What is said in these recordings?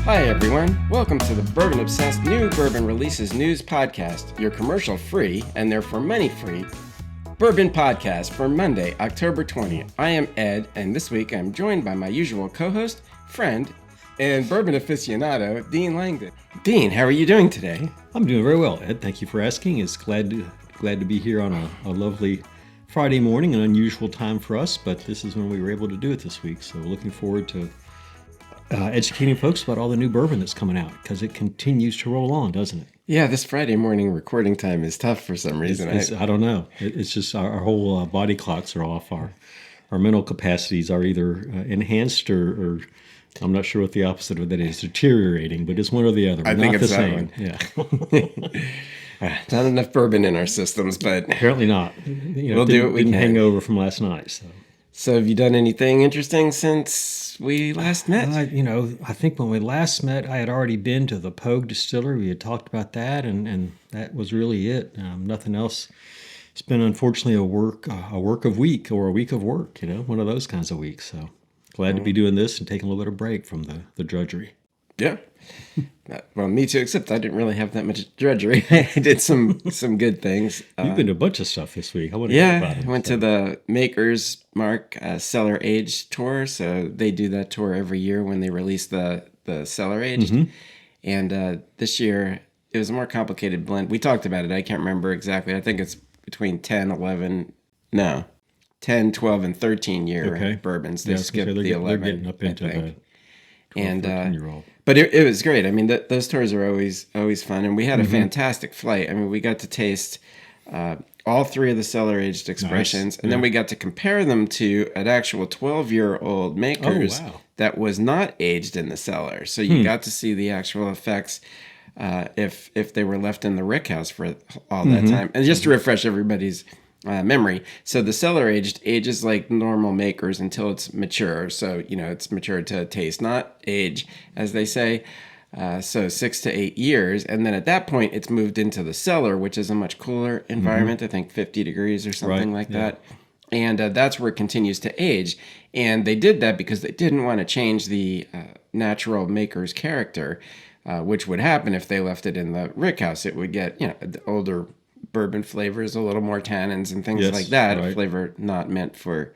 Hi everyone, welcome to the Bourbon Obsessed New Bourbon Releases News Podcast, your commercial-free, and therefore money-free, bourbon podcast for Monday, October 20th. I am Ed, and this week I'm joined by my usual co-host, friend, and bourbon aficionado, Dean Langdon. Dean, how are you doing today? I'm doing very well, Ed. Thank you for asking. It's glad to be here on a lovely Friday morning, an unusual time for us, but this is when we were able to do it this week. So looking forward to educating folks about all the new bourbon that's coming out, because it continues to roll on, doesn't it? Yeah, this Friday morning recording time is tough for some reason. I don't know. It's just our whole body clocks are off. Our mental capacities are either enhanced or I'm not sure what the opposite of that is, deteriorating, but it's one or the other. I think it's the same. Yeah. Not enough bourbon in our systems, but apparently not. We'll do what we can. Hangover from last night. So have you done anything interesting since we last met? I think when we last met, I had already been to the Pogue Distillery. We had talked about that, and that was really it. Nothing else. It's been, unfortunately, a week of work, one of those kinds of weeks. So glad to be doing this and taking a little bit of break from the drudgery. Yeah. Well, me too, except I didn't really have that much drudgery. I did some good things. You've been to a bunch of stuff this week. I went to the Maker's Mark Cellar Aged tour. So they do that tour every year when they release the Cellar Aged. Mm-hmm. And this year, it was a more complicated blend. We talked about it. I can't remember exactly. I think it's between 10, 12, and 13 year bourbons. They skipped the 11. They're getting up into the 12, 13-year-old. But it was great. I mean, those tours are always fun, and we had a fantastic flight. I mean, we got to taste all three of the cellar-aged expressions, and then we got to compare them to an actual 12-year-old Maker's that was not aged in the cellar. So you got to see the actual effects if they were left in the rickhouse for all that time. And just to refresh everybody's memory. So the cellar aged ages like normal Makers until it's mature. So, it's mature to taste, not age, as they say. So 6 to 8 years. And then at that point, it's moved into the cellar, which is a much cooler environment. I think 50 degrees or something like that. And that's where it continues to age. And they did that because they didn't want to change the natural Maker's character, which would happen if they left it in the rickhouse. It would get, the older bourbon flavors, a little more tannins and things like that. A flavor not meant for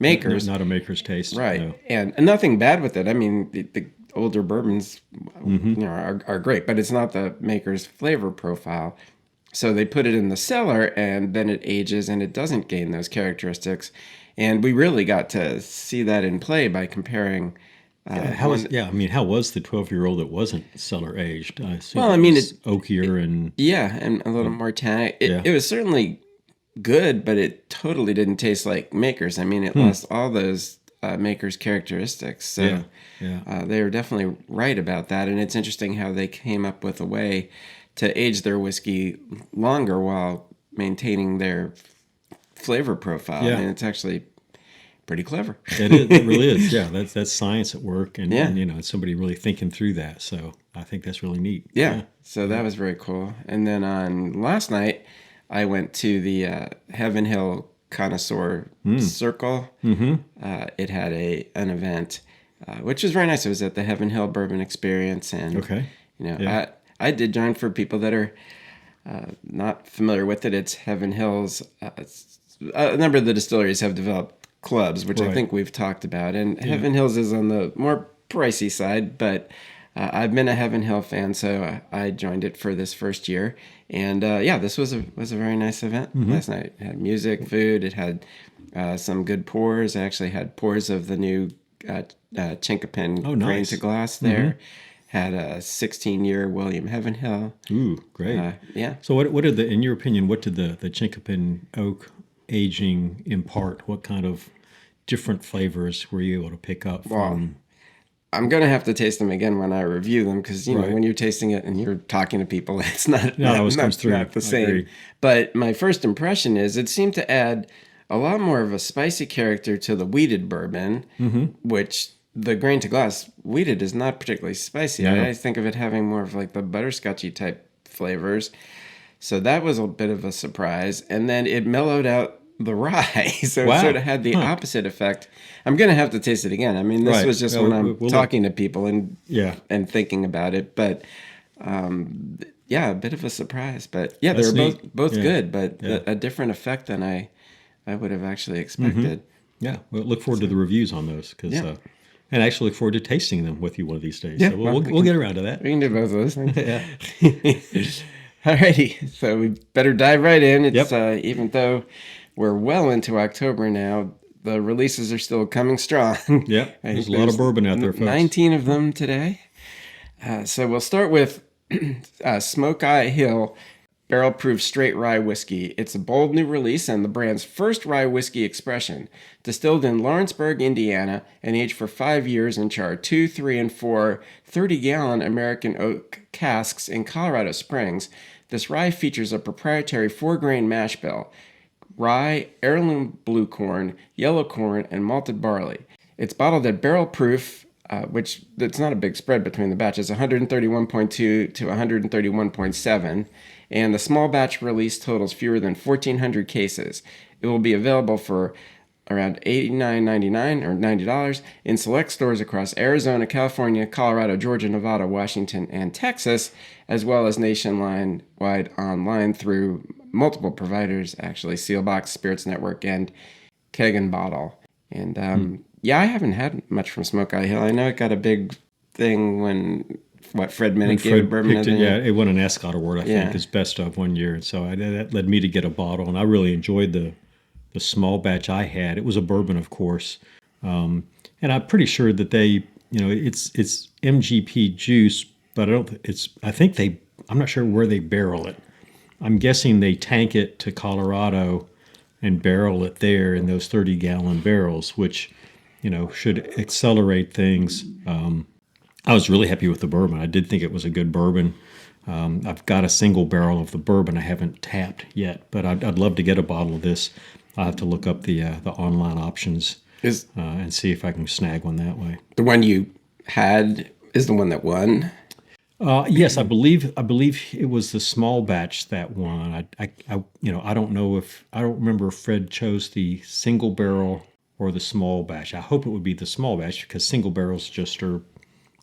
Makers. Not a Maker's taste. Right. No. And nothing bad with it. I mean, the older bourbons are great, but it's not the Maker's flavor profile. So they put it in the cellar, and then it ages, and it doesn't gain those characteristics. And we really got to see that in play by comparing. How was the 12-year-old that wasn't cellar aged? It's oakier and and a little more tannic. It was certainly good, but it totally didn't taste like Maker's. I mean, it lost all those Maker's characteristics. So they were definitely right about that. And it's interesting how they came up with a way to age their whiskey longer while maintaining their flavor profile. Yeah. And it's actually pretty clever. It really is. Yeah, that's science at work, and it's somebody really thinking through that. So I think that's really neat. Yeah. So that was very cool. And then on last night, I went to the Heaven Hill Connoisseur Circle. It had an event, which was very nice. It was at the Heaven Hill Bourbon Experience, and I did join for people that are not familiar with it. It's Heaven Hill's. A number of the distilleries have developed clubs, which I think we've talked about, and Heaven Hills is on the more pricey side, but I've been a Heaven Hill fan, so I joined it for this first year, and this was a very nice event last night. It had music, food, it had some good pours. I actually had pours of the new Chinkapin grain to glass there. Had a 16-year William Heaven Hill. Ooh, great. So what did in your opinion, what did the Chinkapin oak aging impart? What kind of different flavors were you able to pick up from? Well, I'm going to have to taste them again when I review them, because when you're tasting it and you're talking to people, it's not the same. Agree. But my first impression is it seemed to add a lot more of a spicy character to the wheated bourbon, which the grain to glass wheated is not particularly spicy. No. I think of it having more of like the butterscotchy type flavors. So that was a bit of a surprise. And then it mellowed out the rye. So Wow. it sort of had the opposite effect. I'm going to have to taste it again. I mean, this Right. was just Yeah, when I'm we'll talking to people and Yeah. thinking about it. But yeah, a bit of a surprise. But yeah, they That's were neat. both Yeah. good, but Yeah. a different effect than I would have actually expected. Yeah. Well, look forward to the reviews on those because, Yeah. and I actually look forward to tasting them with you one of these days. Yeah, So well, we'll get around to that. We can do both of those things. Yeah. Alrighty, so we better dive right in. It's Yep. even though we're well into October now, the releases are still coming strong. Yep. I There's think a lot of bourbon out there, folks. 19 of them today. So we'll start with Smokeye Hill Barrel Proof Straight Rye Whiskey. It's a bold new release and the brand's first rye whiskey expression. Distilled in Lawrenceburg, Indiana, and aged for 5 years in char 2, 3, and 4 30-gallon American oak casks in Colorado Springs, this rye features a proprietary 4-grain mash bill, rye, heirloom blue corn, yellow corn, and malted barley. It's bottled at barrel proof, which it's not a big spread between the batches, 131.2 to 131.7, and the small batch release totals fewer than 1,400 cases. It will be available for around $89.99 or $90 in select stores across Arizona, California, Colorado, Georgia, Nevada, Washington, and Texas, as well as nationwide online through multiple providers, actually, Sealbox, Spirits Network, and Keg and Bottle. And yeah, I haven't had much from Smokeye Hill. I know it got a big thing when Fred Minnick gave Fred bourbon. picked it, yeah, it won an Ascot Award, I Yeah. think, as best of one year. And so that led me to get a bottle, and I really enjoyed the small batch I had. It was a bourbon, of course. And I'm pretty sure that they, it's MGP juice, but I'm not sure where they barrel it. I'm guessing they tank it to Colorado and barrel it there in those 30-gallon barrels, which, should accelerate things. I was really happy with the bourbon. I did think it was a good bourbon. I've got a single barrel of the bourbon I haven't tapped yet, but I'd love to get a bottle of this. I'll have to look up the online options and see if I can snag one that way. The one you had is the one that won? Yes, I believe it was the small batch that won. I don't remember if Fred chose the single barrel or the small batch. I hope it would be the small batch because single barrels just are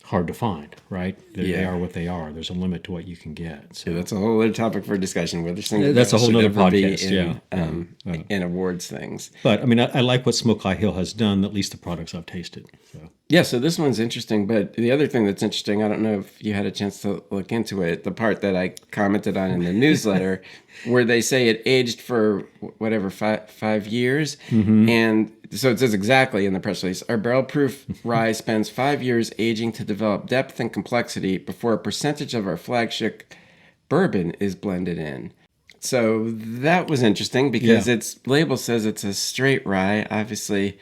hard to find, right? They are what they are. There's a limit to what you can get. So that's a whole other topic for discussion. Whether single that's a whole should other ever be podcast. in awards things. But I mean, I like what Smokeye Hill has done. At least the products I've tasted. So. Yeah, so this one's interesting. But the other thing that's interesting, I don't know if you had a chance to look into it. The part that I commented on in the newsletter, where they say it aged for whatever 5 years, and so it says exactly in the press release, our barrel proof rye spends 5 years aging to develop depth and complexity before a percentage of our flagship bourbon is blended in. So that was interesting because its label says it's a straight rye. Obviously,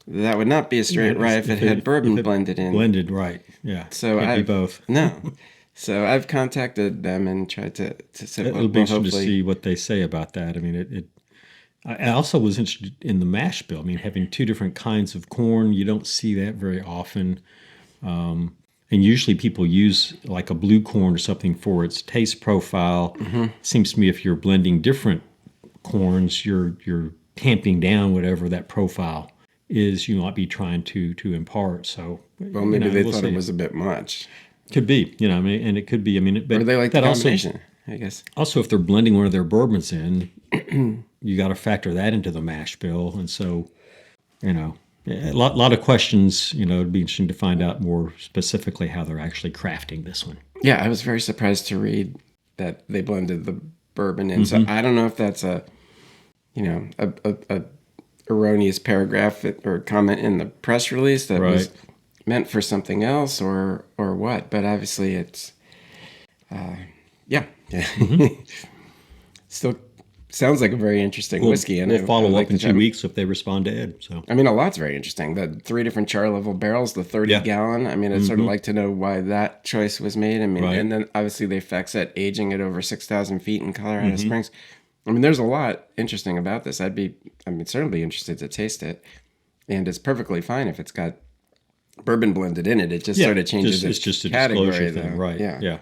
that would not be a straight rye if it had bourbon blended in. Blended, right. Yeah. So Can't be both. No. So I've contacted them and tried to say, It'll be interesting to see what they say about that. I mean, I also was interested in the mash bill. I mean, having two different kinds of corn, you don't see that very often. And usually people use like a blue corn or something for its taste profile. Seems to me if you're blending different corns, you're tamping down whatever that profile is you might be trying to impart. So, well, maybe they thought it was a bit much. Could be, I mean, and it could be. I mean, but or they like the that combination, I guess. Also, if they're blending one of their bourbons in, you got to factor that into the mash bill, and so, a lot of questions. It'd be interesting to find out more specifically how they're actually crafting this one. Yeah, I was very surprised to read that they blended the bourbon in. So I don't know if that's a erroneous paragraph or comment in the press release that was meant for something else or what, but obviously it's still sounds like a very interesting whiskey, and we'll follow up in 2 weeks if they respond to Ed. So I mean, a lot's very interesting. The 3 different char level barrels, the 30-gallon. I mean, I'd sort of like to know why that choice was made. I mean, and then obviously they fact set aging at over 6,000 feet in Colorado Springs. I mean, there's a lot interesting about this. Certainly interested to taste it, and it's perfectly fine if it's got bourbon blended in it. It just sort of changes its just a category, disclosure thing, though. right? Yeah.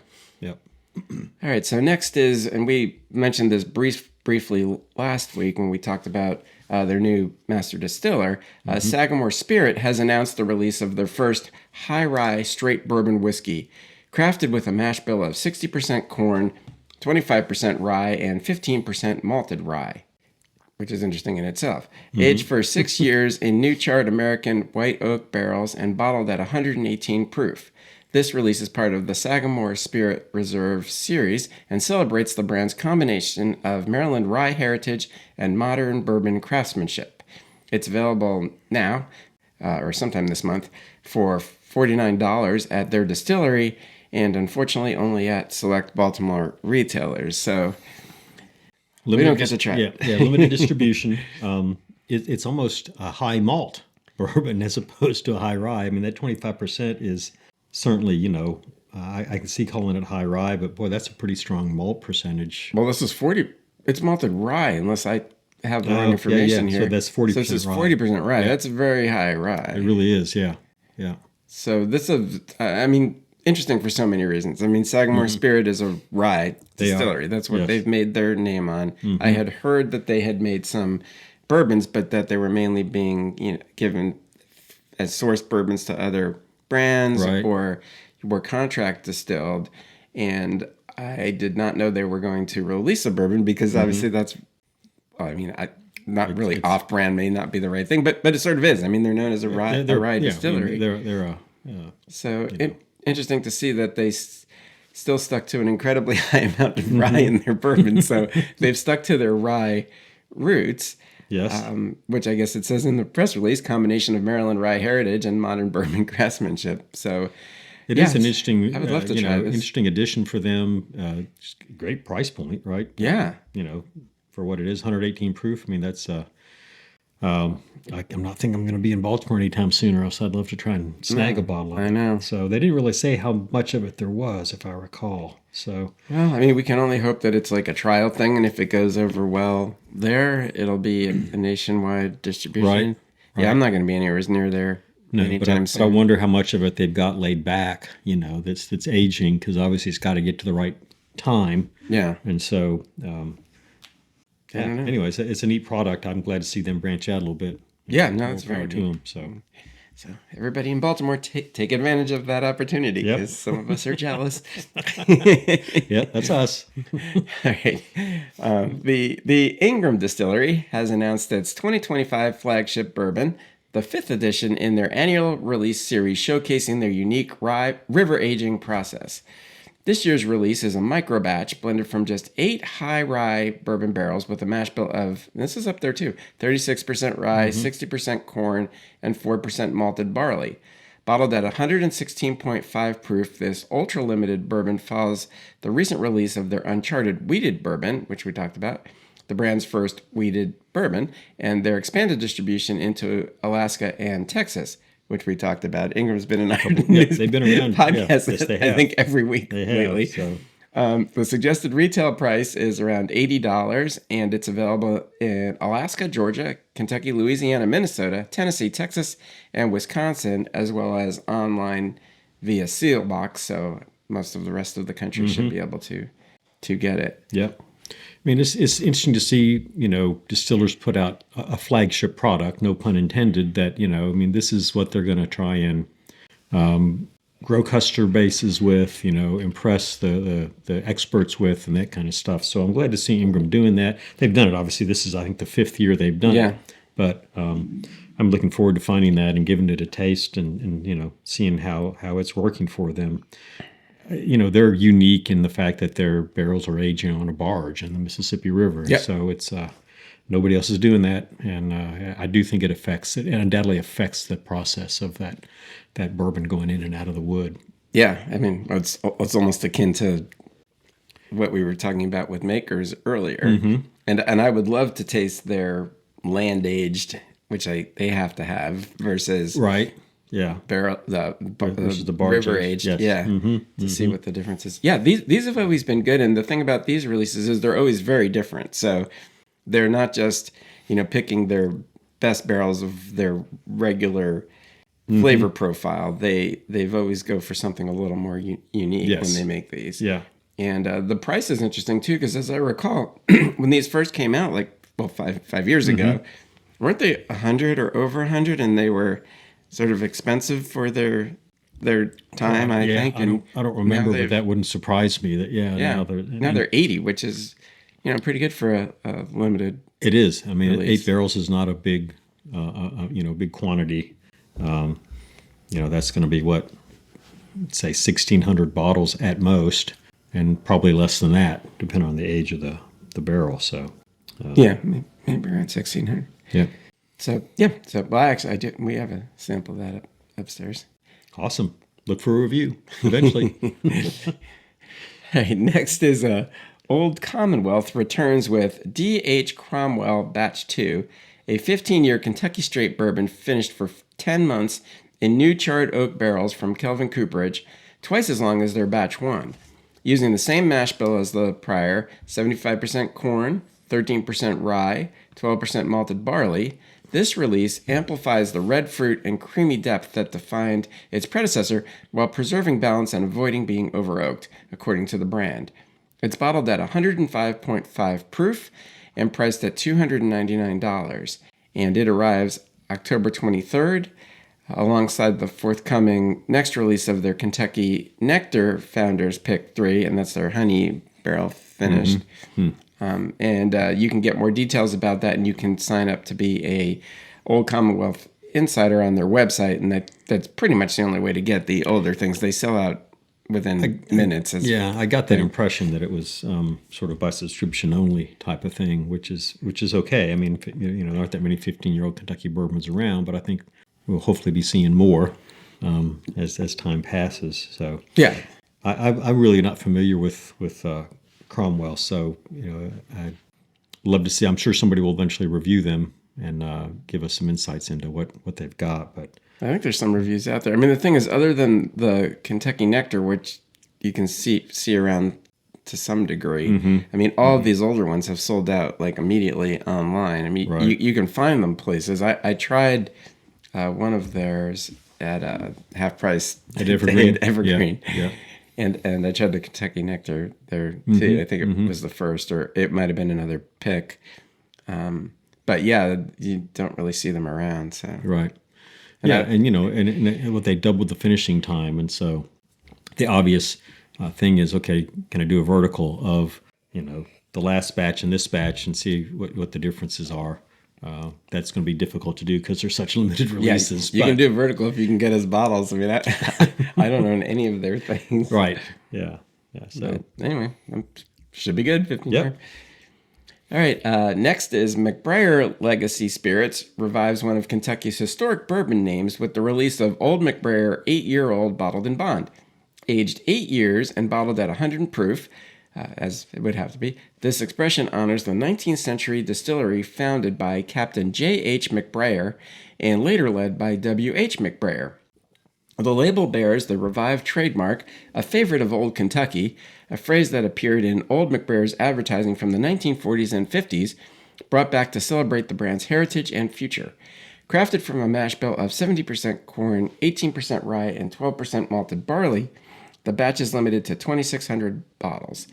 All right, so next is, and we mentioned this briefly last week when we talked about their new master distiller. Sagamore Spirit has announced the release of their first high-rye straight bourbon whiskey, crafted with a mash bill of 60% corn, 25% rye, and 15% malted rye, which is interesting in itself. Aged for 6 years in new charred American white oak barrels and bottled at 118 proof. This release is part of the Sagamore Spirit Reserve series and celebrates the brand's combination of Maryland rye heritage and modern bourbon craftsmanship. It's available now, or sometime this month, for $49 at their distillery, and unfortunately only at select Baltimore retailers. So we don't get to try it. Yeah, limited distribution. It's almost a high malt bourbon as opposed to a high rye. I mean, that 25% is certainly, I can see calling it high rye, but boy, that's a pretty strong malt percentage. Well, this is 40. It's malted rye, unless I have the wrong information here. So that's 40% So this is rye. 40% rye. Yeah. That's very high rye. It really is, yeah. So this is, interesting for so many reasons. I mean, Sagamore Spirit is a rye distillery. That's what they've made their name on. I had heard that they had made some bourbons, but that they were mainly being given as sourced bourbons to other brands or were contract distilled. And I did not know they were going to release a bourbon because obviously that's, not really off-brand may not be the right thing, but it sort of is. I mean, they're known as a rye distillery. So interesting to see that they still stuck to an incredibly high amount of rye in their bourbon. So they've stuck to their rye roots. Yes. Which I guess it says in the press release, combination of Maryland rye heritage and modern bourbon craftsmanship. So it is an interesting, I would love to try this. Interesting addition for them. Great price point, right? Yeah. For what it is, 118 proof. I mean, that's. I'm not thinking I'm going to be in Baltimore anytime soon, or else I'd love to try and snag a bottle of it. I know. So they didn't really say how much of it there was, if I recall. So well, I mean, we can only hope that it's like a trial thing, and if it goes over well there, it'll be a nationwide distribution. Right. Yeah, I'm not going to be anywhere near there anytime soon. But I wonder how much of it they've got laid back. That's aging, because obviously it's got to get to the right time. Yeah. And so. Anyways, it's a neat product. I'm glad to see them branch out a little bit. Yeah, no, it's very to neat. them. So everybody in Baltimore, take advantage of that opportunity because some of us are jealous. Yeah, that's us. All right. The Ingram Distillery has announced its 2025 flagship bourbon, the fifth edition in their annual release series showcasing their unique river aging process. This year's release is a micro batch blended from just 8 high-rye bourbon barrels with a mash bill of, this is up there too, 36% rye, 60% corn, and 4% malted barley. Bottled at 116.5 proof, this ultra-limited bourbon follows the recent release of their Uncharted Wheated Bourbon, which we talked about, the brand's first wheated bourbon, and their expanded distribution into Alaska and Texas, which we talked about. Ingram's been in our they've been around podcast, yes, they have. I think, every week lately. So. The suggested retail price is around $80, and it's available in Alaska, Georgia, Kentucky, Louisiana, Minnesota, Tennessee, Texas, and Wisconsin, as well as online via Sealbox. So most of the rest of the country should be able to get it. Yep. I mean, it's interesting to see, distillers put out a flagship product, no pun intended, that, this is what they're going to try and grow customer bases with, impress the experts with and that kind of stuff. So I'm glad to see Ingram doing that. They've done it. Obviously, this is, I think, the 5th year they've done it. But I'm looking forward to finding that and giving it a taste and seeing how it's working for them. They're unique in the fact that their barrels are aging on a barge in the Mississippi River. Yep. So it's nobody else is doing that, and I do think it undoubtedly affects the process of that bourbon going in and out of the wood. Yeah, I mean, it's almost akin to what we were talking about with makers earlier, and I would love to taste their land aged, which they have to have, versus right. Yeah, versus the barge river aged. Yes. Yeah, to see what the difference is. Yeah, these have always been good, and the thing about these releases is they're always very different. So they're not just picking their best barrels of their regular flavor profile. They've always go for something a little more unique when they make these. Yeah. And the price is interesting too, because as I recall, when these first came out, like, well, five years ago, weren't they 100 or over 100, and they were sort of expensive for their time, I think. I don't remember, but that wouldn't surprise me. That now they're 80, which is pretty good for a limited. It is. I mean, release. 8 barrels is not a big big quantity. That's going to be what, say 1,600 bottles at most, and probably less than that, depending on the age of the barrel. So maybe around 1,600. Yeah. So well, actually, we have a sample of that upstairs. Awesome. Look for a review eventually. All right, next is Old Commonwealth returns with D.H. Cromwell Batch 2, a 15-year Kentucky straight bourbon finished for 10 months in new charred oak barrels from Kelvin Cooperage, twice as long as their Batch 1. Using the same mash bill as the prior, 75% corn, 13% rye, 12% malted barley, this release amplifies the red fruit and creamy depth that defined its predecessor while preserving balance and avoiding being over-oaked, according to the brand. It's bottled at 105.5 proof and priced at $299, and it arrives October 23rd, alongside the forthcoming next release of their Kentucky Nectar Founders Pick 3, and that's their honey barrel finished. And you can get more details about that, and you can sign up to be a Old Commonwealth insider on their website, and that's pretty much the only way to get the older things. They sell out within minutes. I got that impression that it was sort of by subscription only type of thing, which is okay. I mean, there aren't that many 15-year-old Kentucky bourbons around, but I think we'll hopefully be seeing more as time passes. So yeah, I'm really not familiar with Cromwell, so I'd love to see. I'm sure somebody will eventually review them and give us some insights into what they've got. But I think there's some reviews out there. I mean, the thing is, other than the Kentucky Nectar, which you can see around to some degree, I mean, all of these older ones have sold out like immediately online. I mean, you can find them places. I tried one of theirs at half price at Evergreen. Evergreen. Yeah. And I tried the Kentucky Nectar there too. I think it was the first, or it might have been another pick. But yeah, you don't really see them around. So right. And what they doubled the finishing time, and so the obvious thing is, okay, can I do a vertical of the last batch and this batch and see what the differences are? That's going to be difficult to do because there's such limited releases. You can do a vertical if you can get us bottles. I mean, I don't own any of their things. Right. Yeah. So but anyway, should be good. 15 Yep. year. All right. Next is McBrayer Legacy Spirits revives one of Kentucky's historic bourbon names with the release of Old McBrayer 8-year-old bottled in bond. Aged 8 years and bottled at 100 proof, as it would have to be, this expression honors the 19th century distillery founded by Captain J.H. McBrayer and later led by W.H. McBrayer. The label bears the revived trademark, a favorite of Old Kentucky, a phrase that appeared in Old McBrayer's advertising from the 1940s and 50s, brought back to celebrate the brand's heritage and future. Crafted from a mash bill of 70% corn, 18% rye, and 12% malted barley, the batch is limited to 2,600 bottles.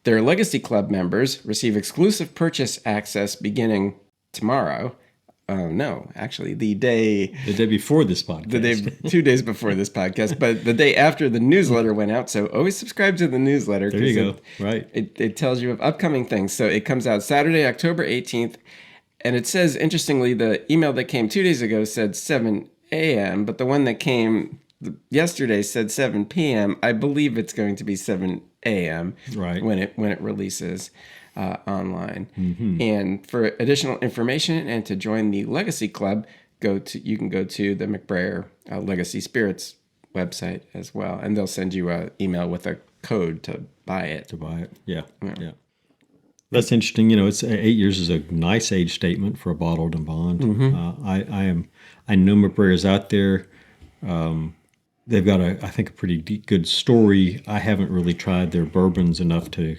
Their Legacy Club members receive exclusive purchase access beginning tomorrow. Oh, no, actually, the day before this podcast. 2 days before this podcast, but the day after the newsletter went out. So always subscribe to the newsletter. There you go. Right. It tells you of upcoming things. So it comes out Saturday, October 18th. And it says, interestingly, the email that came 2 days ago said 7 a.m., but the one that came yesterday said 7 p.m. I believe it's going to be 7 a.m. Right. when it releases online. And for additional information and to join the Legacy Club, you can go to the McBrayer Legacy Spirits website as well, and they'll send you an email with a code to buy it. Yeah. That's interesting. It's 8 years is a nice age statement for a bottled in bond. I know McBrayer's out there. They've got I think a pretty good story. I haven't really tried their bourbons enough to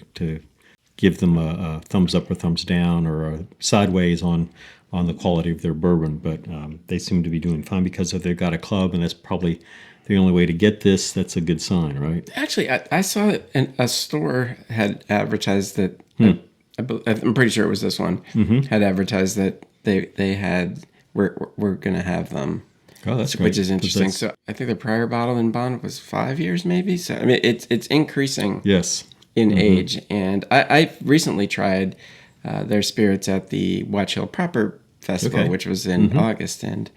give them a thumbs up or thumbs down or a sideways on on the quality of their bourbon, but they seem to be doing fine because if they've got a club, and that's probably the only way to get this. That's a good sign, right? Actually, I saw it in a store had advertised that. I'm pretty sure it was this one had advertised that they had we're gonna have them. Oh, that's which great. is interesting. So I think the prior bottle in bond was 5 years, maybe. So I mean, it's increasing. Yes. In age, and I recently tried their spirits at the Watch Hill Proper Festival, which was in August, and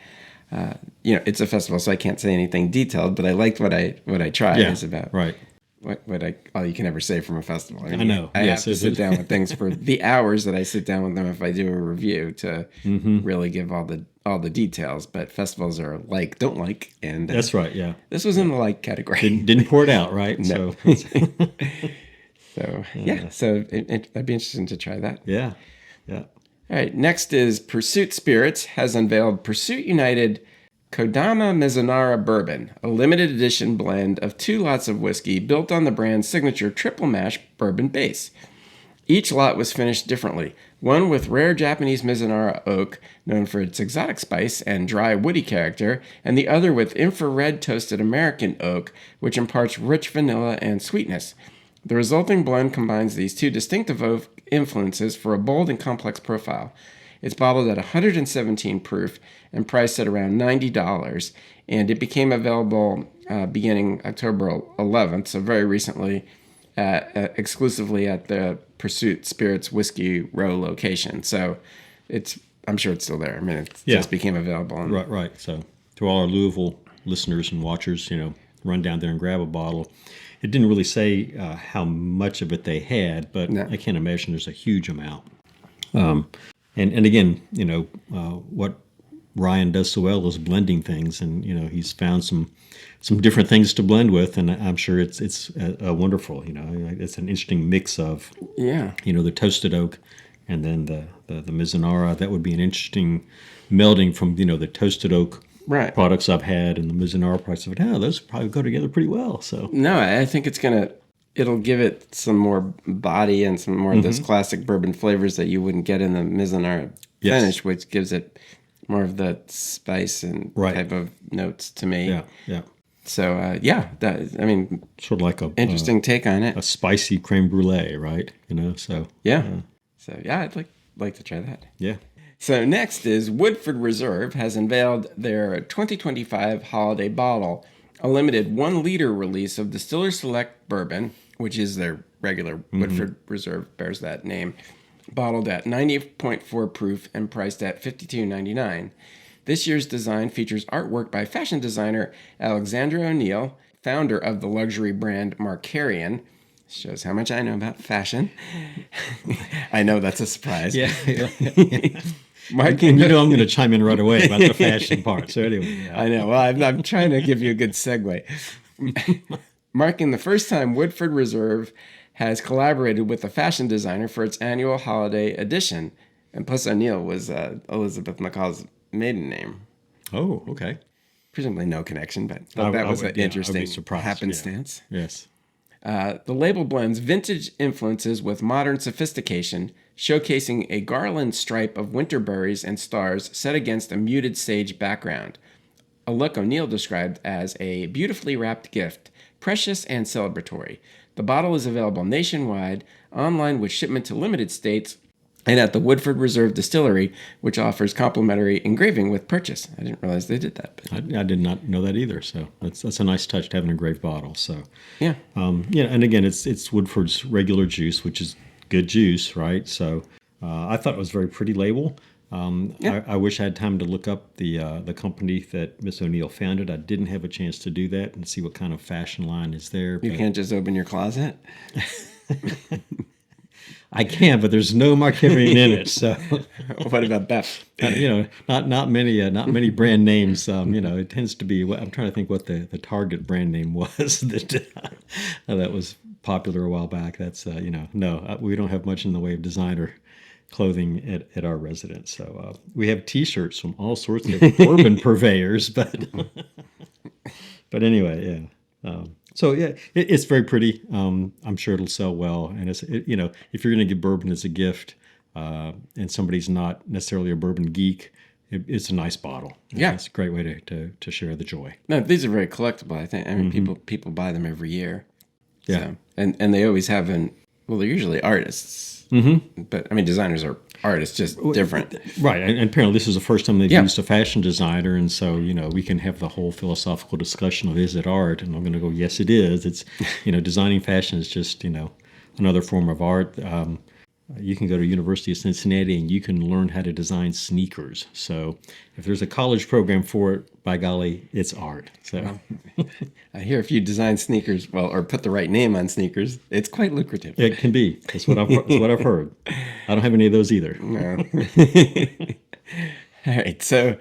it's a festival, so I can't say anything detailed, but I liked what I tried. Yeah, Is about right. What all you can ever say from a festival. I know. I have to sit down with things for the hours that I sit down with them if I do a review to really give all the details. But festivals are like, don't like, and That's right. Yeah. this was in the like category. Didn't pour it out, right? No. So. So so I'd be interested to try that. Yeah. All right, next is Pursuit Spirits has unveiled Pursuit United Kodama Mizunara Bourbon, a limited edition blend of 2 lots of whiskey built on the brand's signature triple mash bourbon base. Each lot was finished differently, one with rare Japanese Mizunara oak, known for its exotic spice and dry woody character, and the other with infrared toasted American oak, which imparts rich vanilla and sweetness. The resulting blend combines these 2 distinctive influences for a bold and complex profile. It's bottled at 117 proof and priced at around $90, and it became available beginning October 11th, so very recently, exclusively at the Pursuit Spirits Whiskey Row location. So I'm sure it's still there. I mean, it just became available. Right. So to all our Louisville listeners and watchers, run down there and grab a bottle. It didn't really say how much of it they had, but I can't imagine there's a huge amount. And again, what Ryan does so well is blending things, and he's found some different things to blend with, and I'm sure it's wonderful. It's an interesting mix of the toasted oak, and then the Mizunara. That would be an interesting melding from the toasted oak products I've had and the Mizunara products. Those probably go together pretty well. So no, I think it'll give it some more body and some more of those classic bourbon flavors that you wouldn't get in the Mizunara finish, which gives it more of the spice and type of notes to me. Yeah. So sort of like a interesting take on it. A spicy creme brulee, right? So I'd like to try that. Yeah. So next is Woodford Reserve has unveiled their 2025 holiday bottle, a limited 1-liter release of Distiller Select Bourbon, which is their regular Woodford Reserve, bears that name, bottled at 90.4 proof and priced at $52.99. This year's design features artwork by fashion designer Alexandra O'Neill, founder of the luxury brand Markarian. Shows how much I know about fashion. I know that's a surprise. Yeah. I'm going to chime in right away about the fashion part. So anyway, I know. Well, I'm trying to give you a good segue. Marking the first time Woodford Reserve has collaborated with a fashion designer for its annual holiday edition, and plus O'Neill was Elizabeth McCall's maiden name. Oh, okay. Presumably no connection, but that was an interesting happenstance. Yeah. Yes. The label blends vintage influences with modern sophistication, showcasing a garland stripe of winter berries and stars set against a muted sage background. A look O'Neill described as a beautifully wrapped gift, precious and celebratory. The bottle is available nationwide, online with shipment to limited states, and at the Woodford Reserve Distillery, which offers complimentary engraving with purchase. I didn't realize they did that. I did not know that either. So that's a nice touch to have an engraved bottle. So yeah, and again, it's Woodford's regular juice, which is good juice, right? So I thought it was a very pretty label. I wish I had time to look up the company that Miss O'Neill founded. I didn't have a chance to do that and see what kind of fashion line is there. You can't just open your closet. I can, but there's no Markarian in it. So, what about Beth? Not many brand names. It tends to be. I'm trying to think what the Target brand name was that was popular a while back. That's no, we don't have much in the way of designer clothing at our residence. So we have T-shirts from all sorts of bourbon purveyors, but anyway, yeah. So yeah, it's very pretty. I'm sure it'll sell well, and if you're going to give bourbon as a gift, and somebody's not necessarily a bourbon geek, it's a nice bottle. Yeah. It's a great way to share the joy. No, these are very collectible, I think. I mean, people buy them every year. Yeah. So, and they always have well, they're usually artists. Mm-hmm. But, I mean, designers are artists, just different. Right. And apparently this is the first time they've used a fashion designer. And so, we can have the whole philosophical discussion of, is it art? And I'm going to go, yes, it is. It's, designing fashion is just, another form of art. You can go to University of Cincinnati and you can learn how to design sneakers. So if there's a college program for it, by golly, it's art. So I hear if you design sneakers, or put the right name on sneakers, it's quite lucrative. It can be. That's what I've heard. I don't have any of those either. No. All right. So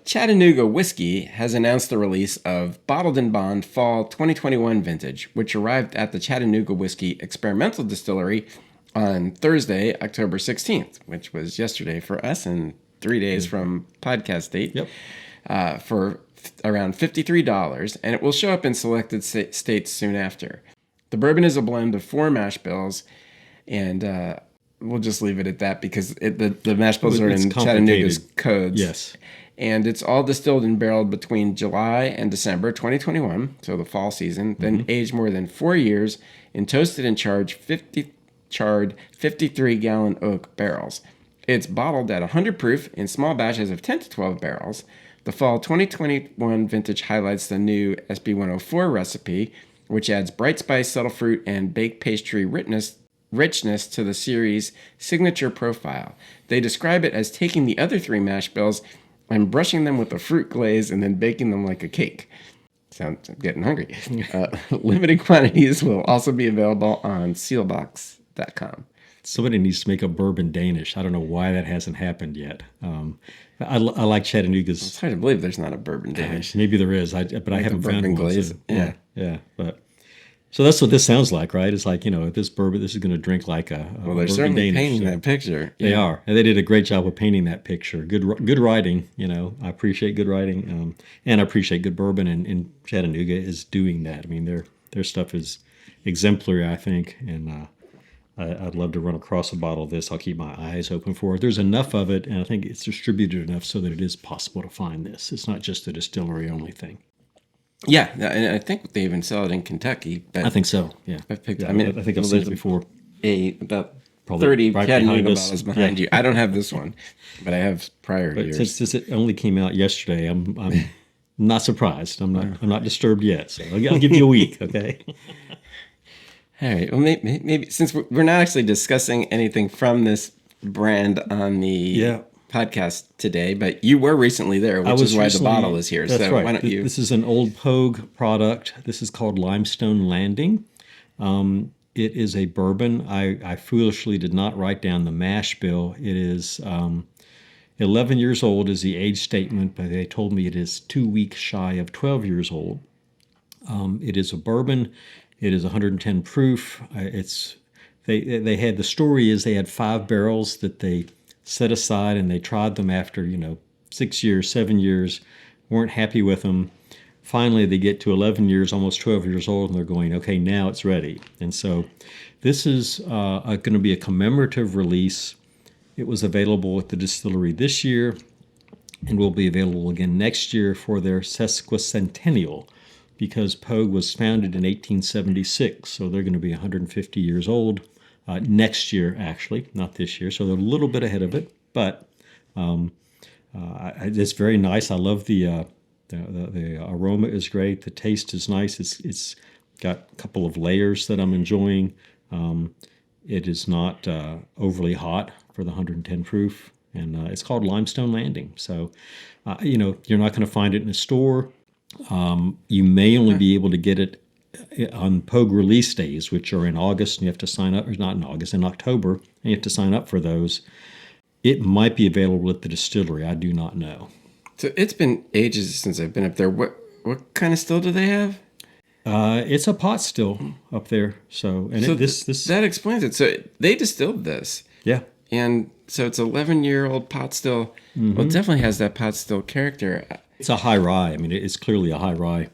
Chattanooga Whiskey has announced the release of Bottled in Bond Fall 2021 Vintage, which arrived at the Chattanooga Whiskey Experimental Distillery on Thursday, October 16th, which was yesterday for us and 3 days from podcast date. Yep. For around $53, and it will show up in selected states soon after. The bourbon is a blend of 4 mash bills, and we'll just leave it at that because the mash bills are in Chattanooga's codes. Yes. And it's all distilled and barreled between July and December 2021, so the fall season, then aged more than 4 years in toasted and charred 53-gallon oak barrels. It's bottled at 100 proof in small batches of 10 to 12 barrels. The fall 2021 vintage highlights the new SB104 recipe, which adds bright spice, subtle fruit, and baked pastry richness to the series' signature profile. They describe it as taking the other 3 mash bills and brushing them with a fruit glaze and then baking them like a cake. I'm getting hungry. Limited quantities will also be available on sealbox.com. Somebody needs to make a bourbon Danish. I don't know why that hasn't happened yet. I like Chattanooga's. It's hard to believe there's not a bourbon Danish. Maybe there is, but I haven't found one. Glaze. So, yeah. But so that's what this sounds like, right? It's like, this bourbon, this is going to drink like a well, they're certainly painting that picture. They are, and they did a great job of painting that picture. Good writing. I appreciate good writing, and I appreciate good bourbon. And Chattanooga is doing that. I mean, their stuff is exemplary, I think, and I'd love to run across a bottle of this. I'll keep my eyes open for it. There's enough of it, and I think it's distributed enough so that it is possible to find this. It's not just a distillery-only thing. Yeah, and I think they even sell it in Kentucky. But I think so, yeah. I think I've seen it before. About Probably 30 right Chattanooga behind bottles behind you. I don't have this one, but I have prior But years. since it only came out yesterday, I'm not surprised. I'm not disturbed yet. So I'll give you a week, okay? All right. Well, maybe since we're not actually discussing anything from this brand on the podcast today, but you were recently there, which is why the bottle is here. That's so right. Why don't you? This is an Old Pogue product. This is called Limestone Landing. It is a bourbon. I foolishly did not write down the mash bill. It is 11 years old is the age statement, but they told me it is 2 weeks shy of 12 years old. It is a bourbon. It is 110 proof. They had, the story is they had 5 barrels that they set aside and they tried them after 6 years, 7 years, weren't happy with them. Finally, they get to 11 years, almost 12 years old, and they're going, okay, now it's ready. And so this is going to be a commemorative release. It was available at the distillery this year and will be available again next year for their sesquicentennial, because Pogue was founded in 1876, so they're going to be 150 years old next year, actually, not this year. So they're a little bit ahead of it, but it's very nice. I love the aroma is great. The taste is nice. It's got a couple of layers that I'm enjoying. It is not overly hot for the 110 proof, and it's called Limestone Landing. So, you're not going to find it in a store. You may only be able to get it on Pogue release days, which are in August, and you have to sign up, or not in August, in October, and you have to sign up for those. It might be available at the distillery. I do not know. So it's been ages since I've been up there. What kind of still do they have? It's a pot still up there. So that explains it. So they distilled this. Yeah. And so it's 11-year-old pot still. Mm-hmm. Well, it definitely has that pot still character. It's a high-rye. I mean, it's clearly a high-rye.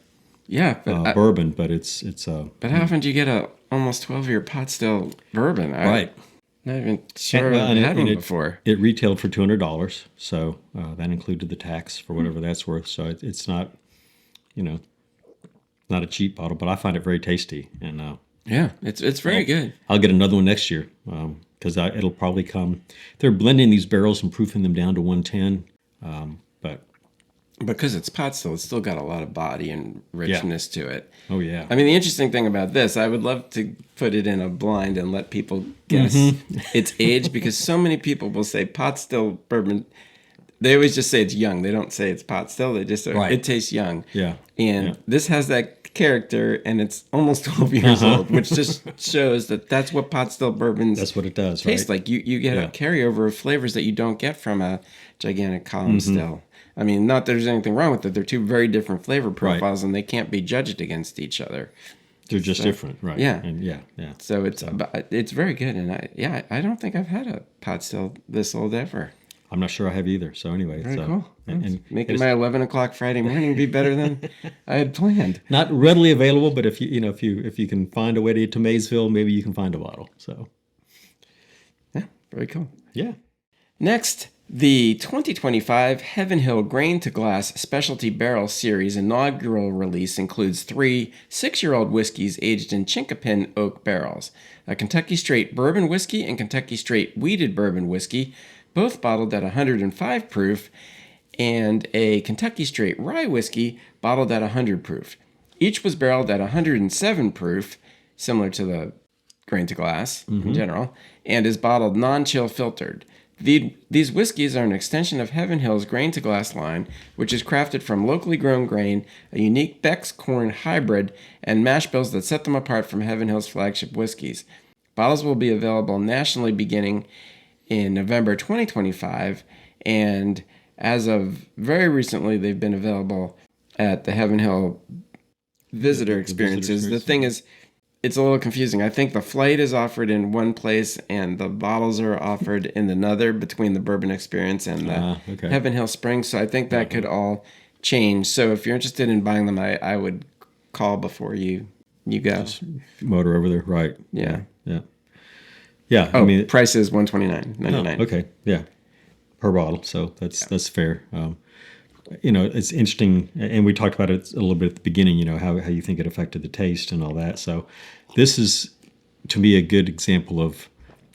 Yeah, but bourbon, but it's But how often do you get a almost 12-year pot still bourbon? Right. Not even sure I've had one before. It retailed for $200, so that included the tax for whatever that's worth. So it's not, not a cheap bottle, but I find it very tasty. And yeah, it's very good. I'll get another one next year because it'll probably come. They're blending these barrels and proofing them down to 110, but because it's pot still, it's still got a lot of body and richness to it. Oh yeah. I mean, the interesting thing about this, I would love to put it in a blind and let people guess its age, because so many people will say pot still bourbon. They always just say it's young. They don't say it's pot still. They just say it tastes young. Yeah. And this has that character, and it's almost 12 years old, which just shows that that's what pot still bourbons. That's what it does. Taste like. You get a carryover of flavors that you don't get from a gigantic column still. I mean, not that there's anything wrong with it. They're two very different flavor profiles, and they can't be judged against each other. They're just different, right? Yeah, and yeah. So it's very good, and I don't think I've had a pot still this old ever. I'm not sure I have either. So anyway, very cool. And making my 11 o'clock Friday morning be better than I had planned. Not readily available, but if you can find a way to get to Maysville, maybe you can find a bottle. So yeah, very cool. Yeah. Next, the 2025 Heaven Hill Grain to Glass Specialty Barrel Series inaugural release includes 3 6-year-old whiskeys aged in chinkapin oak barrels, a Kentucky Straight Bourbon Whiskey and Kentucky Straight Wheated Bourbon Whiskey, both bottled at 105 proof, and a Kentucky Straight Rye Whiskey bottled at 100 proof. Each was barreled at 107 proof, similar to the grain to glass in general, and is bottled non-chill filtered. These whiskeys are an extension of Heaven Hill's grain to glass line, which is crafted from locally grown grain, a unique Beck's corn hybrid, and mash bills that set them apart from Heaven Hill's flagship whiskeys. Bottles will be available nationally beginning in November 2025, and as of very recently, they've been available at the Heaven Hill visitor experiences. The thing is, it's a little confusing. I think the flight is offered in one place and the bottles are offered in another between the Bourbon Experience and the Heaven Hill Springs. So I think that could all change. So if you're interested in buying them, I would call before you go. Just motor over there, right? Yeah. Yeah. I mean, price is $129.99. Okay. Yeah. Per bottle. So that's fair. It's interesting, and we talked about it a little bit at the beginning, how you think it affected the taste and all that. So this is, to me, a good example of,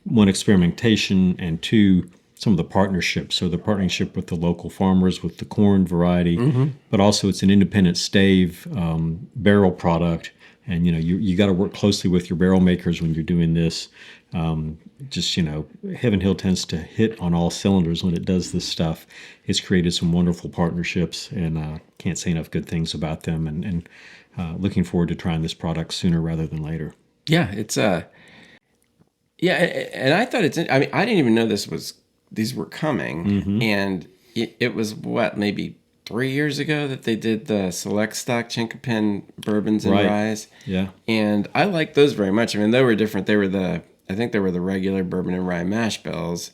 one, experimentation, and two, some of the partnerships. So the partnership with the local farmers with the corn variety, but also it's an independent stave barrel product. And, you got to work closely with your barrel makers when you're doing this. Heaven Hill tends to hit on all cylinders when it does this stuff. It's created some wonderful partnerships, and can't say enough good things about them. And looking forward to trying this product sooner rather than later. Yeah, it's and I thought I didn't even know these were coming, and it was maybe 3 years ago that they did the select stock chinkapin bourbons and ryes. Yeah. And I liked those very much. I mean, they were different. I think they were the regular bourbon and rye mash bills,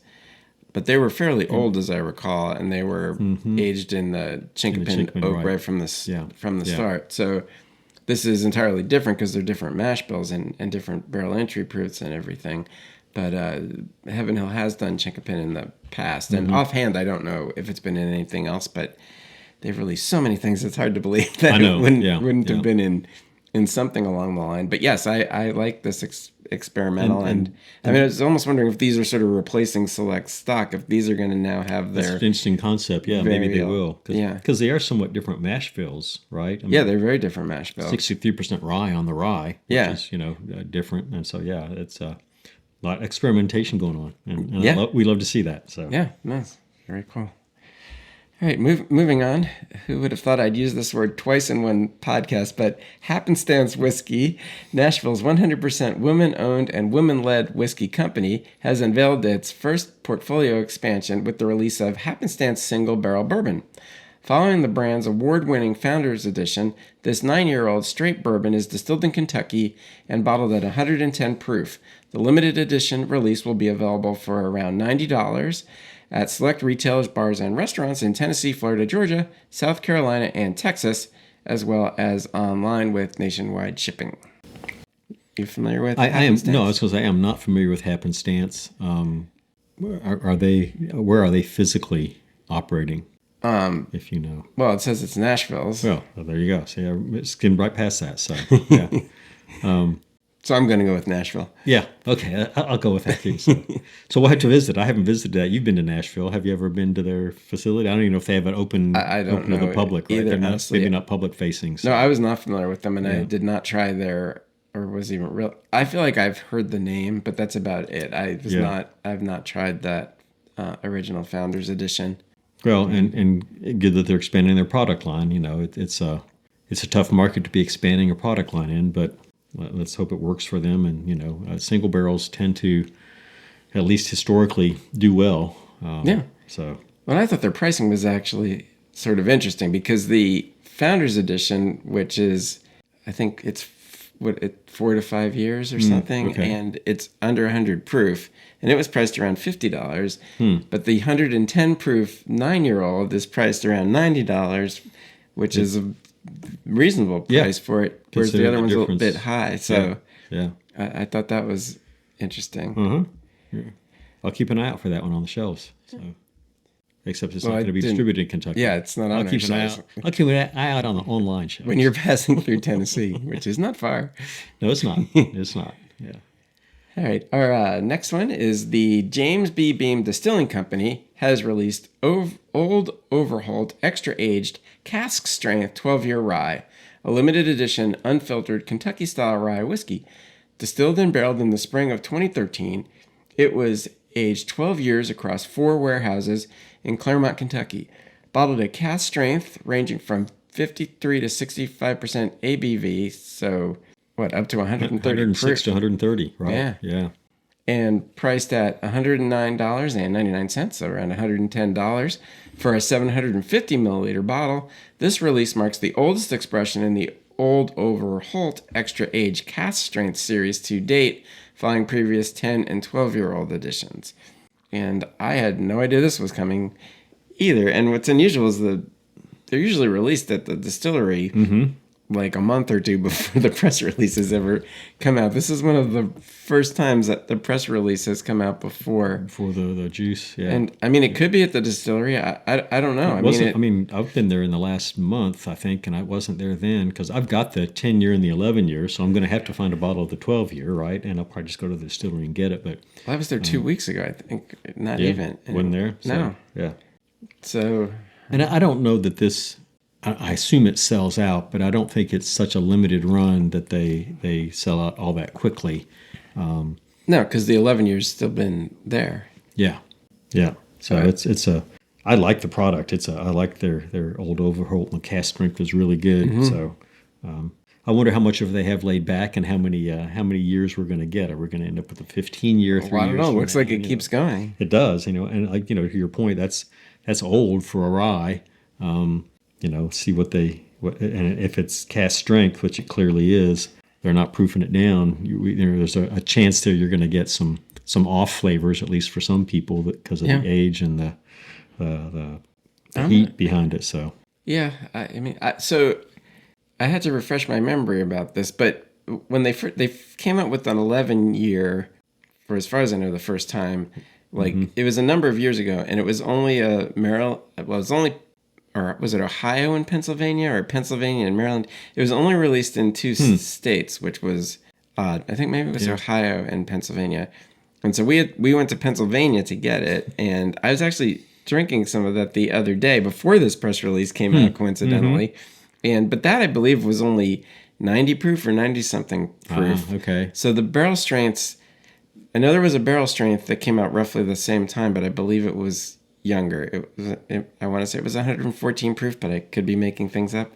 but they were fairly old, as I recall, and they were aged in the chinkapin oak right from the start. So this is entirely different because they're different mash bills and different barrel entry proofs and everything. But Heaven Hill has done chinkapin in the past. And offhand, I don't know if it's been in anything else, but they've released so many things, it's hard to believe that it wouldn't have been in something along the line. But yes, I like this experimental. And I mean, I was almost wondering if these are sort of replacing select stock, if these are going to now have their... That's an interesting concept. Yeah, maybe they will. Because they are somewhat different mash bills, right? I mean, they're very different mash bills. 63% rye on the rye, which is, different. And so, it's a lot of experimentation going on. And we love to see that. So yeah, nice. Very cool. All right, moving on. Who would have thought I'd use this word twice in one podcast? But Happenstance Whiskey, Nashville's 100% women-owned and women-led whiskey company, has unveiled its first portfolio expansion with the release of Happenstance Single Barrel Bourbon. Following the brand's award-winning Founders Edition, this 9-year-old straight bourbon is distilled in Kentucky and bottled at 110 proof. The limited edition release will be available for around $90 at select retailers, bars, and restaurants in Tennessee, Florida, Georgia, South Carolina, and Texas, as well as online with nationwide shipping. You familiar with I am Happenstance? no, I was going to say I am not familiar with Happenstance. Where are they physically operating? If you know. Well, it says it's Nashville's. Well, there you go. See, I skimmed right past that. So, yeah. So I'm going to go with Nashville. Yeah. Okay. I'll go with that too. So we'll have to visit. I haven't visited that. You've been to Nashville. Have you ever been to their facility? I don't even know if they have it open, I don't open to know the public. Right? either, They're not, honestly. maybe not public facing. So. No, I was not familiar with them, and I did not try their, or was even real. I feel like I've heard the name, but that's about it. I've not tried that original Founders Edition. Well, and good that they're expanding their product line. You know, it's a tough market to be expanding a product line in, but let's hope it works for them. And, you know, single barrels tend to, at least historically, do well. So. Well, I thought their pricing was actually sort of interesting because the Founders Edition, which is, I think it's 4 to 5 years or something, okay. and it's under 100 proof, and it was priced around $50. But the 110 proof 9-year-old is priced around $90, which is a reasonable price for it, whereas the other one's a little bit high. So I thought that was interesting. Yeah. I'll keep an eye out for that one on the shelves. So, except it's not going to be distributed in Kentucky. Yeah, it's not on I'll keep an eye out on the online shelves. When you're passing through Tennessee, which is not far. No, it's not. It's not. Yeah. All right. Our next one is the James B. Beam Distilling Company has released Old Overholt Extra Aged Cask Strength 12-Year Rye, a limited edition unfiltered Kentucky-style rye whiskey. Distilled and barreled in the spring of 2013, it was aged 12 years across 4 warehouses in Claremont, Kentucky. Bottled at cask strength ranging from 53 to 65% ABV, so up to 130 106 to 130, right? Yeah. And priced at $109.99, so around $110 for a 750 milliliter bottle. This release marks the oldest expression in the Old Overholt Extra Age Cask Strength series to date, following previous 10 and 12-year-old editions. And I had no idea this was coming either. And what's unusual is they're usually released at the distillery like a month or two before the press releases ever come out. This is one of the first times that the press release has come out before the juice. Yeah, and I mean it could be at the distillery. I don't know. I mean I've been there in the last month, I think, and I wasn't there then because I've got the 10-year and the 11-year, so I'm going to have to find a bottle of the 12-year, right? And I'll probably just go to the distillery and get it. But I was there 2 weeks ago, I think. Not even. Wasn't there? So, no. Yeah. So. And I don't know that this. I assume it sells out, but I don't think it's such a limited run that they sell out all that quickly. No, because the 11 years still been there. Yeah. So it's a. I like the product. I like their Old Overholt, and the cask strength is really good. So I wonder how much of they have laid back and how many years we're going to get. Are we going to end up with a 15-year? Well, I don't know. It looks like it keeps going. It does, and like to your point, that's old for a rye. See and if it's cask strength, which it clearly is, they're not proofing it down. There's a chance there you're going to get some off flavors, at least for some people, because of the age and the heat behind it. So so I had to refresh my memory about this, but when they came out with an 11-year, for as far as I know, the first time, it was a number of years ago, and it was only or was it Ohio and Pennsylvania, or Pennsylvania and Maryland? It was only released in 2 states, which was odd. I think maybe it was Ohio and Pennsylvania. And so we went to Pennsylvania to get it, and I was actually drinking some of that the other day before this press release came out, coincidentally. But that, I believe, was only 90 proof or 90-something proof. Okay. So the barrel strengths, I know there was a barrel strength that came out roughly the same time, but I believe it was younger. I want to say it was 114 proof, but I could be making things up.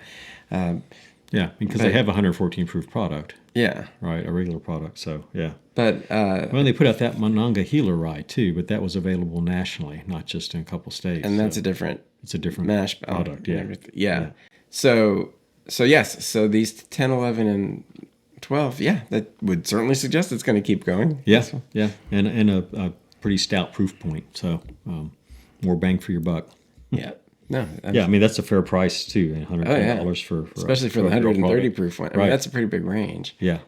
Because they have a 114 proof product. Yeah. Right, a regular product. So, yeah. But they put out that Monongah Healer rye too, but that was available nationally, not just in a couple states. And that's a different mash product. Yeah. So yes. So these 10, 11, and 12, that would certainly suggest it's going to keep going. Yeah. And a pretty stout proof point. So more bang for your buck. Yeah. No. That's a fair price too. $110 for especially for the 130 proof one. I mean, that's a pretty big range. Yeah.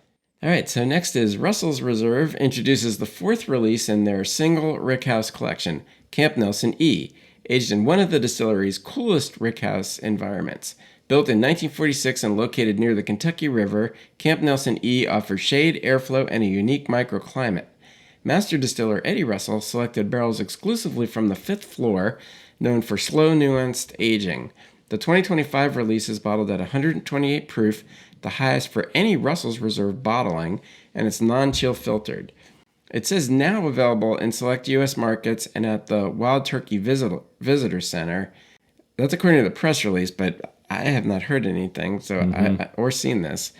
All right, so next is Russell's Reserve introduces the fourth release in their single rickhouse collection, Camp Nelson E, aged in one of the distillery's coolest rickhouse environments. Built in 1946 and located near the Kentucky River, Camp Nelson E offers shade, airflow, and a unique microclimate. Master distiller Eddie Russell selected barrels exclusively from the fifth floor, known for slow, nuanced aging. The 2025 release is bottled at 128 proof, the highest for any Russell's Reserve bottling, and it's non-chill filtered. It says now available in select U.S. markets and at the Wild Turkey Visitor Center. That's according to the press release, but I have not heard anything or seen this.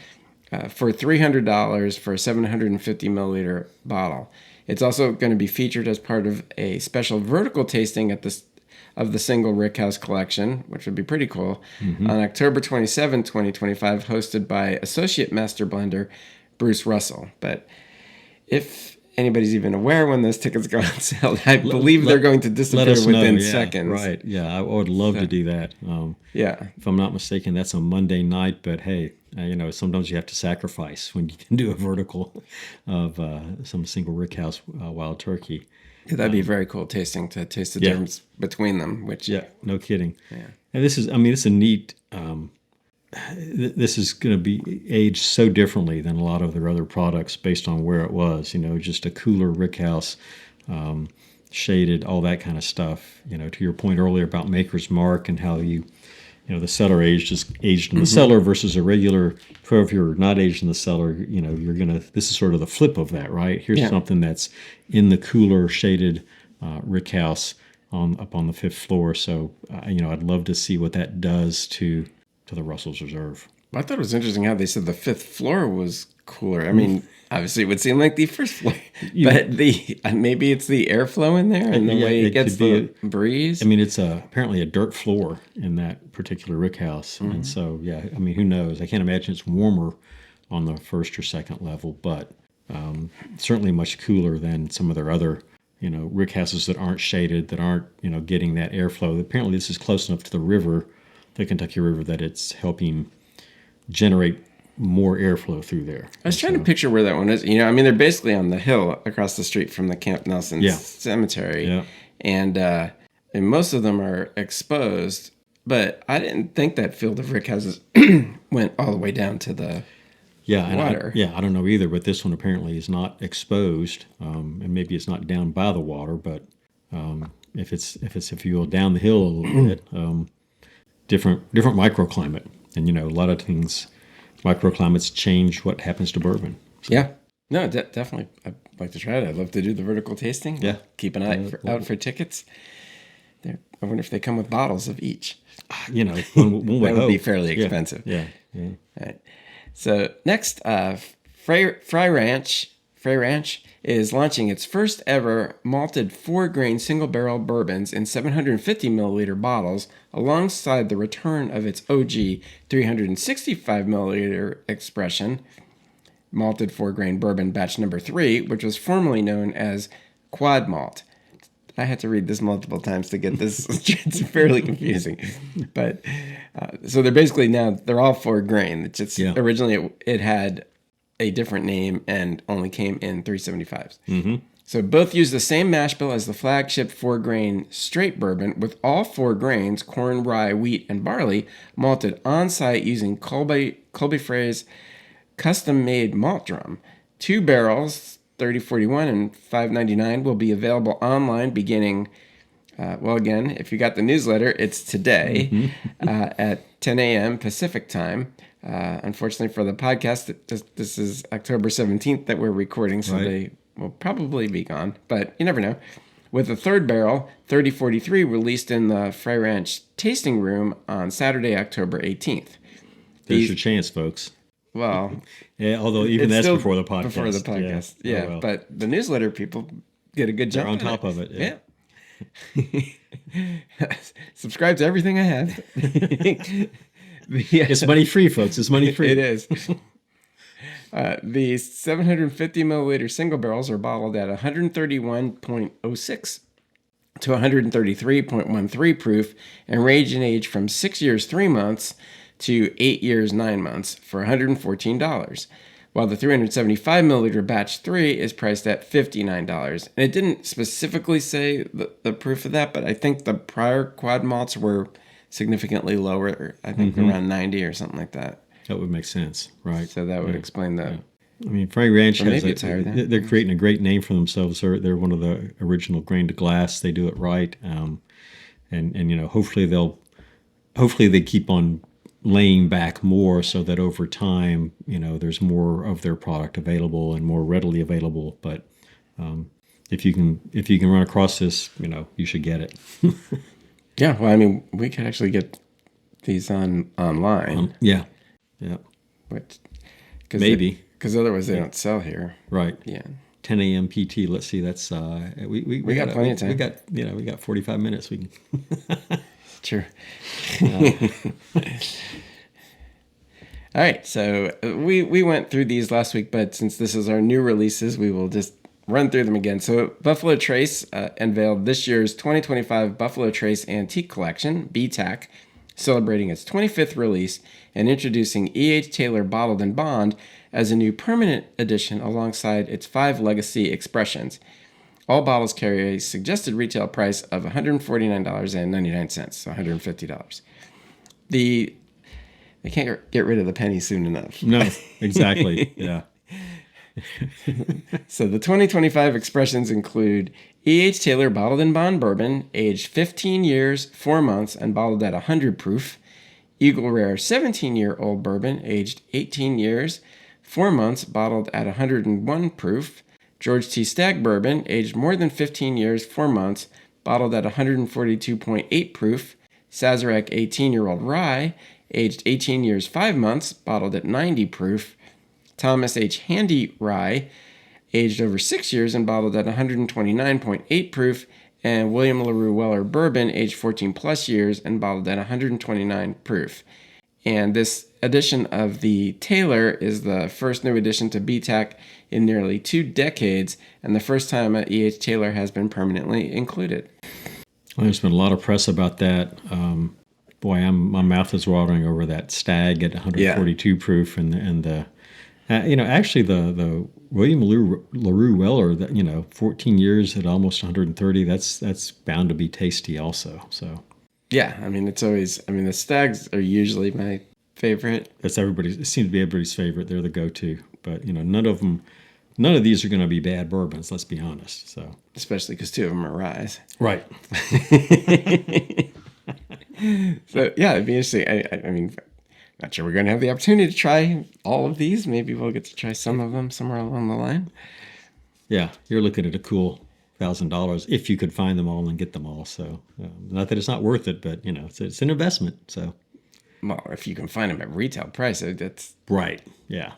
For $300 for a 750 milliliter bottle. It's also going to be featured as part of a special vertical tasting of the single Rickhouse collection, which would be pretty cool, on October 27, 2025, hosted by Associate Master Blender Bruce Russell. But if anybody's even aware when those tickets go on sale, I believe they're going to disappear within seconds. Right, yeah, I would love to do that. If I'm not mistaken, that's on Monday night, but hey, sometimes you have to sacrifice when you can do a vertical of some single Rickhouse Wild Turkey. Yeah, that'd be very cool tasting to taste the difference between them. No kidding. Yeah, and this is a neat. This is going to be aged so differently than a lot of their other products based on where it was. Just a cooler Rickhouse, shaded, all that kind of stuff. To your point earlier about Maker's Mark and how the cellar aged is aged in the cellar versus a regular. If you're not aged in the cellar, this is sort of the flip of that, right? Here's something that's in the cooler, shaded rickhouse up on the fifth floor. So, I'd love to see what that does to the Russell's Reserve. I thought it was interesting how they said the fifth floor was cooler. I mean, obviously it would seem like the first floor, but maybe it's the airflow in there and the way it gets the breeze. It's apparently a dirt floor in that particular rickhouse, and so who knows? I can't imagine it's warmer on the first or second level, but certainly much cooler than some of their other rickhouses that aren't shaded, that aren't getting that airflow. Apparently, this is close enough to the river, the Kentucky River, that it's helping generate more airflow through there. I was trying to picture where that one is. They're basically on the hill across the street from the Camp Nelson Cemetery. Yeah. And most of them are exposed, but I didn't think that field of rickhouses went all the way down to the water. I don't know either, but this one apparently is not exposed, and maybe it's not down by the water, but if you go down the hill a little bit, different microclimate. And, a lot of things, microclimates change what happens to bourbon. So. Yeah. No, definitely. I'd like to try it. I'd love to do the vertical tasting. Yeah. Keep an eye out for tickets. I wonder if they come with bottles of each. That would be fairly expensive. Yeah. All right. So next, Frey Ranch is launching its first ever malted 4-grain single barrel bourbons in 750 milliliter bottles, alongside the return of its OG 365 milliliter expression malted 4-grain bourbon batch number 3, which was formerly known as Quad Malt. I had to read this multiple times to get this. It's fairly confusing, but so they're all 4-grain. It's just originally it had a different name and only came in 375s. Mm-hmm. So both use the same mash bill as the flagship 4-grain straight bourbon, with all 4 grains, corn, rye, wheat, and barley, malted on-site using Colby Frey's custom-made malt drum. 2 barrels, $30.41 and $5.99, will be available online beginning, again, if you got the newsletter, it's today at 10 a.m. Pacific time. Unfortunately for the podcast, this is October 17th that we're recording, so they will probably be gone, but you never know. With the third barrel, 3043, released in the Frey Ranch tasting room on Saturday, October 18th. There's your chance, folks. Well, although even that's before the podcast. Before the podcast, but the newsletter people get a good jump. They're on top of it. Yeah. Subscribe to everything I have. It's money free, folks. It's money free. It is. The 750 milliliter single barrels are bottled at 131.06 to 133.13 proof and range in age from 6 years 3 months to 8 years 9 months for $114. while the 375 milliliter batch 3 is priced at $59. And it didn't specifically say the proof of that, but I think the prior quad malts were significantly lower. I think around 90 or something like that. That would make sense, right? So that would explain that. I mean, Frey Ranch they're creating a great name for themselves. They're one of the original grain to glass. They do it right, and hopefully they keep on laying back more so that over time, there's more of their product available and more readily available. But if you can run across this, you should get it. Yeah, well, I mean, we could actually get these online. Yeah. Maybe. Because otherwise they don't sell here. Right. Yeah. 10 a.m. PT. Let's see. That's we got plenty of time. We got 45 minutes. We can. True. All right. So we went through these last week, but since this is our new releases, we will just run through them again. So Buffalo Trace unveiled this year's 2025 Buffalo Trace Antique Collection, BTAC, celebrating its 25th release and introducing E.H. Taylor Bottled and Bond as a new permanent edition alongside its 5 legacy expressions. All bottles carry a suggested retail price of $149.99, so $150. They can't get rid of the penny soon enough. No, exactly. Yeah. So the 2025 expressions include E.H. Taylor Bottled and Bond Bourbon, aged 15 years, 4 months, and bottled at 100 proof. Eagle Rare 17-year-old bourbon, aged 18 years, 4 months, bottled at 101 proof. George T. Stagg Bourbon, aged more than 15 years, 4 months, bottled at 142.8 proof. Sazerac 18-year-old Rye, aged 18 years, 5 months, bottled at 90 proof. Thomas H. Handy Rye, aged over 6 years and bottled at 129.8 proof. And William LaRue Weller Bourbon, aged 14 plus years and bottled at 129 proof. And this edition of the Taylor is the first new addition to BTAC in nearly 2 decades, and the first time a E.H. Taylor has been permanently included. Well, there's been a lot of press about that. My mouth is watering over that Stag at 142 proof, and the actually the William LaRue Weller, 14 years at almost 130. That's bound to be tasty also. So. Yeah, I mean, it's always. I mean, the Stags are usually my favorite. It seems to be everybody's favorite. They're the go-to. But none of these are going to be bad bourbons. Let's be honest. So especially because 2 of them are ryes. Right. So yeah, it'd be interesting. I mean, not sure we're going to have the opportunity to try all of these. Maybe we'll get to try some of them somewhere along the line. Yeah, you're looking at a cool $1,000 if you could find them all and get them all. So not that it's not worth it, but it's an investment. So, well, if you can find them at retail price, that's right. Yeah.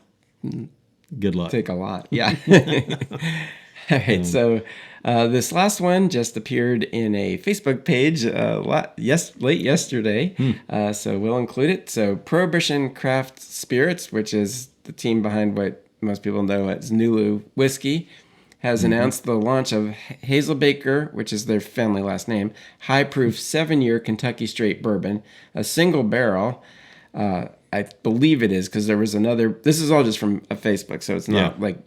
Good luck. Take a lot. Yeah. All right. So this last one just appeared in a Facebook page late yesterday. So we'll include it. So Prohibition Craft Spirits, which is the team behind what most people know as Nulu Whiskey, has announced the launch of Hazelbaker, which is their family last name, high-proof 7-year Kentucky Straight Bourbon, a single barrel. I believe it is because there was another. This is all just from a Facebook, so it's not like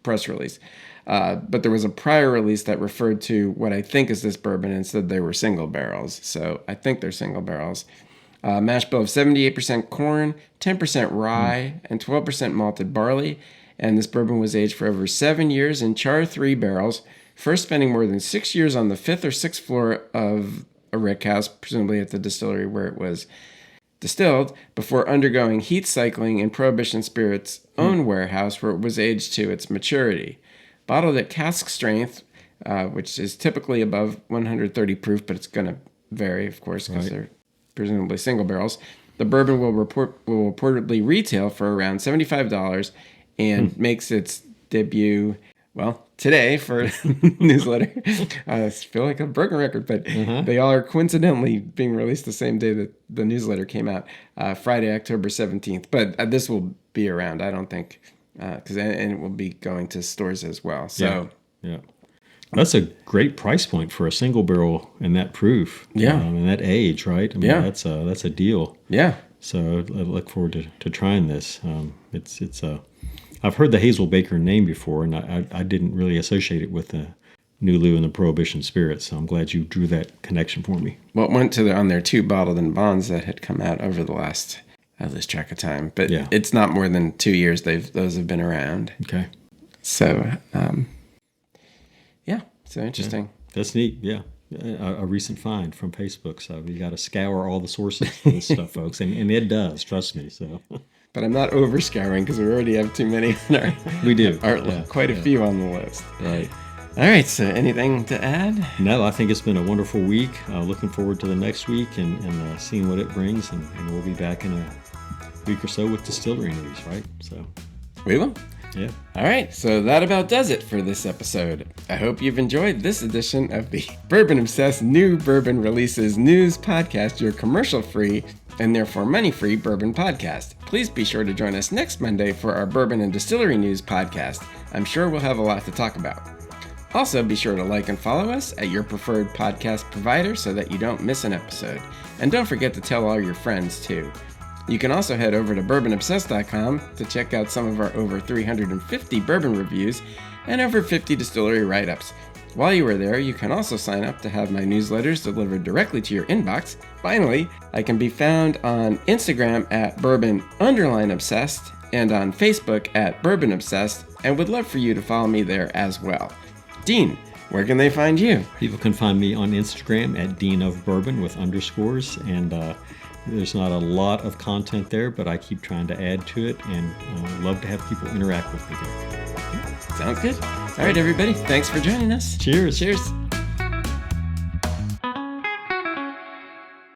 press release. But there was a prior release that referred to what I think is this bourbon and said they were single barrels. So I think they're single barrels. Mash bill of 78% corn, 10% rye, and 12% malted barley. And this bourbon was aged for over 7 years in char 3 barrels, first spending more than 6 years on the 5th or 6th floor of a rick house, presumably at the distillery where it was distilled, before undergoing heat cycling in Prohibition Spirits' own warehouse where it was aged to its maturity. Bottled at cask strength, which is typically above 130 proof, but it's going to vary, of course, because they're presumably single barrels. The bourbon will reportedly retail for around $75 and makes its debut, well, today for newsletter. I feel like a broken record, but they all are coincidentally being released the same day that the newsletter came out, Friday, October 17th. But this will be around, I don't think, and it will be going to stores as well. So yeah. That's a great price point for a single barrel in that proof. Yeah. And that age, right? I mean, that's a deal. Yeah. So I look forward to trying this. I've heard the Hazelbaker name before, and I didn't really associate it with the Nulu and the Prohibition spirits, so I'm glad you drew that connection for me. Well, it went on their 2 bottled in bonds that had come out over the last, I lose track of time, but it's not more than 2 years those have been around. Okay. So, so interesting. Yeah, that's neat, yeah. A recent find from Facebook, so you got to scour all the sources for this stuff, folks, and it does, trust me. So, but I'm not over scouring because we already have too many on our. We do. Quite a few on the list. Right. All right. So, anything to add? No, I think it's been a wonderful week. Looking forward to the next week and seeing what it brings, and we'll be back in a week or so with distillery news, right? So, we will. Yeah. All right, so that about does it for this episode. I hope you've enjoyed this edition of the Bourbon Obsessed New Bourbon Releases News Podcast, your commercial-free and therefore money-free bourbon podcast. Please be sure to join us next Monday for our Bourbon and Distillery News Podcast. I'm sure we'll have a lot to talk about. Also, be sure to like and follow us at your preferred podcast provider so that you don't miss an episode. And don't forget to tell all your friends, too. You can also head over to bourbonobsessed.com to check out some of our over 350 bourbon reviews and over 50 distillery write-ups. While you are there, you can also sign up to have my newsletters delivered directly to your inbox. Finally, I can be found on Instagram at bourbon_obsessed and on Facebook at bourbon obsessed, and would love for you to follow me there as well. Dean, where can they find you? People can find me on Instagram at Dean of Bourbon with underscores, and there's not a lot of content there, but I keep trying to add to it, and love to have people interact with me there. Sounds good. All right, everybody. Thanks for joining us. Cheers. Cheers.